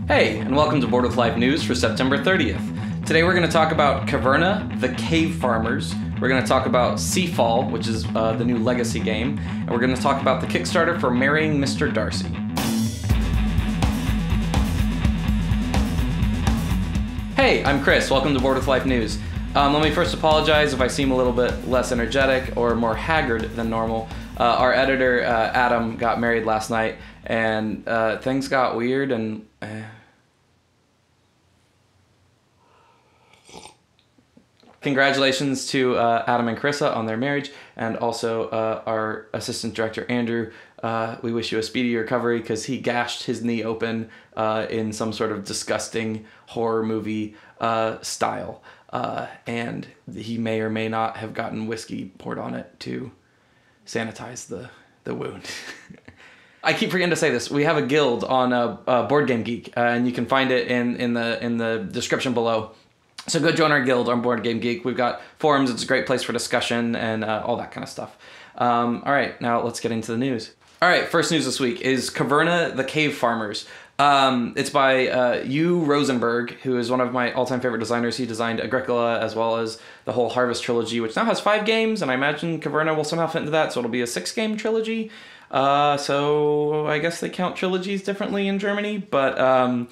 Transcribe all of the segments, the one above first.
Hey, and welcome to Board with Life News for September 30th. Today we're going to talk about Caverna, the Cave Farmers. We're going to talk about Seafall, which is the new Legacy game. And we're going to talk about the Kickstarter for Marrying Mr. Darcy. Hey, I'm Chris. Welcome to Board with Life News. Let me first apologize if I seem a little bit less energetic or more haggard than normal. Our editor, Adam, got married last night, and things got weird, and congratulations to Adam and Carissa on their marriage, and also our assistant director, Andrew. We wish you a speedy recovery because he gashed his knee open in some sort of disgusting horror movie style. And he may or may not have gotten whiskey poured on it to sanitize the wound. I keep forgetting to say this. We have a guild on Board Game Geek, and you can find it in the description below. So go join our guild on Board Game Geek. We've got forums. It's a great place for discussion and all that kind of stuff. All right, now let's get into the news. All right, first news this week is Caverna, the Cave Farmers. It's by Yu Rosenberg, who is one of my all-time favorite designers. He designed Agricola as well as the whole Harvest trilogy, which now has 5 games, and I imagine Caverna will somehow fit into that, so it'll be a 6-game trilogy. So I guess they count trilogies differently in Germany, but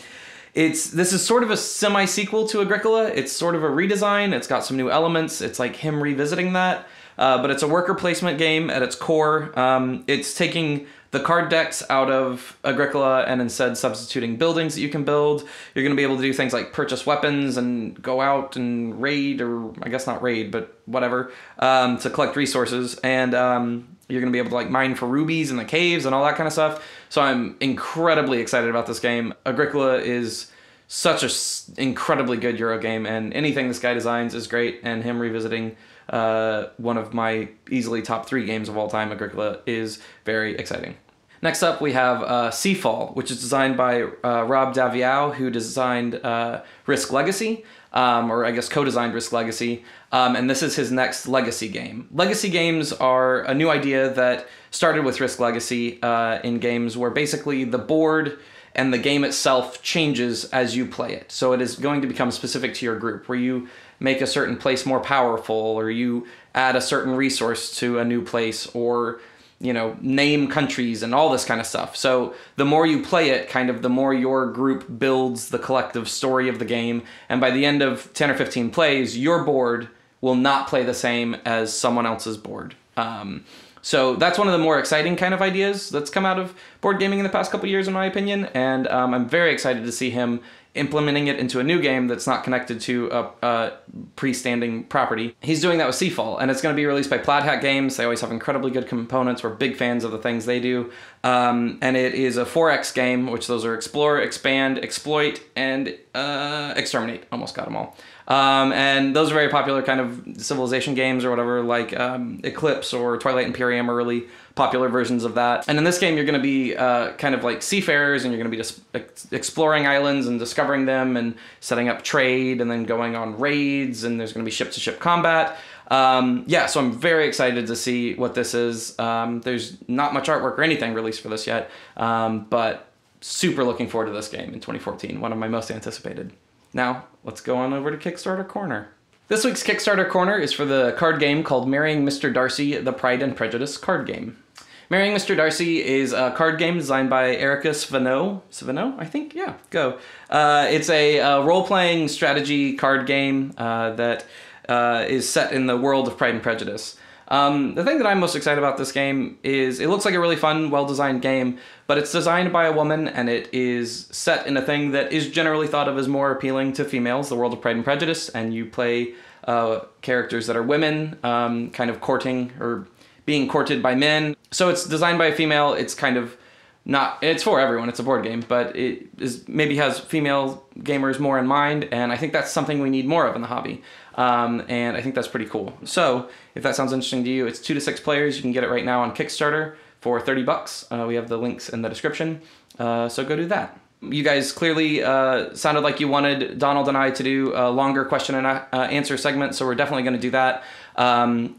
this is sort of a semi-sequel to Agricola. It's sort of a redesign. It's got some new elements. It's like him revisiting that, but it's a worker placement game at its core. It's taking the card decks out of Agricola and instead substituting buildings that you can build. You're going to be able to do things like purchase weapons and go out and raid, or I guess not raid, but whatever, to collect resources. And you're going to be able to like mine for rubies in the caves and all that kind of stuff. So I'm incredibly excited about this game. Agricola is such an incredibly good Euro game, and anything this guy designs is great, and him revisiting one of my easily top 3 games of all time, Agricola, is very exciting. Next up, we have Seafall, which is designed by Rob Daviau, who designed Risk Legacy, or I guess co-designed Risk Legacy, and this is his next Legacy game. Legacy games are a new idea that started with Risk Legacy in games where basically the board and the game itself changes as you play it. So it is going to become specific to your group, where you make a certain place more powerful, or you add a certain resource to a new place, or name countries and all this kind of stuff. So the more you play it, kind of the more your group builds the collective story of the game. And by the end of 10 or 15 plays, your board will not play the same as someone else's board. So that's one of the more exciting kind of ideas that's come out of board gaming in the past couple years, in my opinion. And I'm very excited to see him implementing it into a new game that's not connected to a pre-standing property. He's doing that with Seafall, and it's going to be released by Plaid Hat Games. They always have incredibly good components. We're big fans of the things they do. And it is a 4X game, which those are Explore, Expand, Exploit, and Exterminate. Almost got them all. And those are very popular kind of civilization games or whatever, like Eclipse or Twilight Imperium are really popular versions of that. And in this game, you're going to be kind of like seafarers, and you're going to be just exploring islands and discovering them and setting up trade and then going on raids, and there's going to be ship-to-ship combat. Yeah, so I'm very excited to see what this is. There's not much artwork or anything released for this yet, but super looking forward to this game in 2014, one of my most anticipated. Now, let's go on over to Kickstarter Corner. This week's Kickstarter Corner is for the card game called Marrying Mr. Darcy, the Pride and Prejudice card game. Marrying Mr. Darcy is a card game designed by Erica Sveno. Sveno, I think? Yeah, go. It's a role-playing strategy card game that is set in the world of Pride and Prejudice. The thing that I'm most excited about this game is it looks like a really fun, well-designed game, but it's designed by a woman, and it is set in a thing that is generally thought of as more appealing to females, the world of Pride and Prejudice, and you play characters that are women, kind of courting or being courted by men. So it's designed by a female. It's kind of not, it's for everyone, it's a board game, but it is maybe has female gamers more in mind, and I think that's something we need more of in the hobby. And I think that's pretty cool. So if that sounds interesting to you, it's 2 to 6 players. You can get it right now on Kickstarter for 30 bucks. We have the links in the description. So go do that. You guys clearly sounded like you wanted Donald and I to do a longer question and answer segment, so we're definitely going to do that.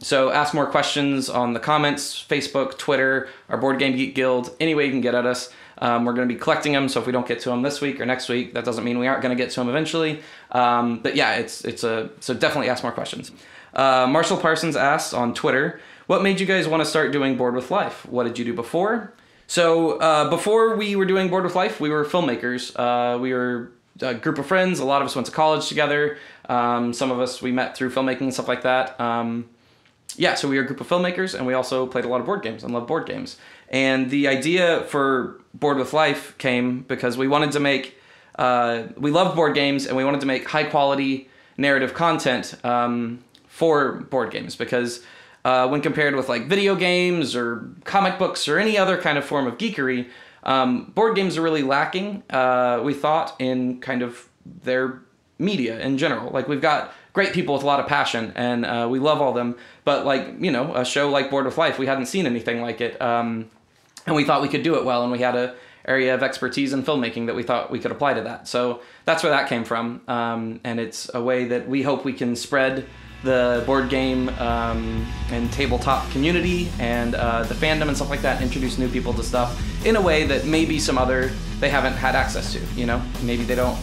So ask more questions on the comments, Facebook, Twitter, our Board Game Geek Guild, any way you can get at us. We're going to be collecting them, so if we don't get to them this week or next week, that doesn't mean we aren't going to get to them eventually. But yeah, so definitely ask more questions. Marshall Parsons asked on Twitter, what made you guys want to start doing Board with Life? What did you do before? So before we were doing Board with Life, we were filmmakers. We were a group of friends. A lot of us went to college together. Some of us we met through filmmaking and stuff like that. Yeah, so we were a group of filmmakers, and we also played a lot of board games and loved board games. And the idea for Board with Life came because we wanted to make, we loved board games, and we wanted to make high quality narrative content for board games, because when compared with like video games or comic books or any other kind of form of geekery, board games are really lacking, we thought, in kind of their media in general. Like, we've got great people with a lot of passion, and we love all them, but like, you know, a show like Board with Life, we hadn't seen anything like it, and we thought we could do it well, and we had a area of expertise in filmmaking that we thought we could apply to that. So that's where that came from, and it's a way that we hope we can spread the board game and tabletop community and the fandom and stuff like that, introduce new people to stuff in a way that maybe they haven't had access to, you know? Maybe they don't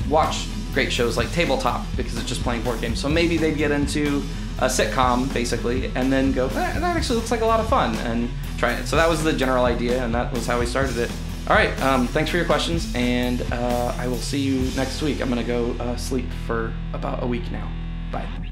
watch great shows like Tabletop because it's just playing board games. So maybe they'd get into a sitcom, basically, and then go, that actually looks like a lot of fun, and try it. So that was the general idea, and that was how we started it. All right, thanks for your questions, and I will see you next week. I'm gonna go sleep for about a week now. Bye.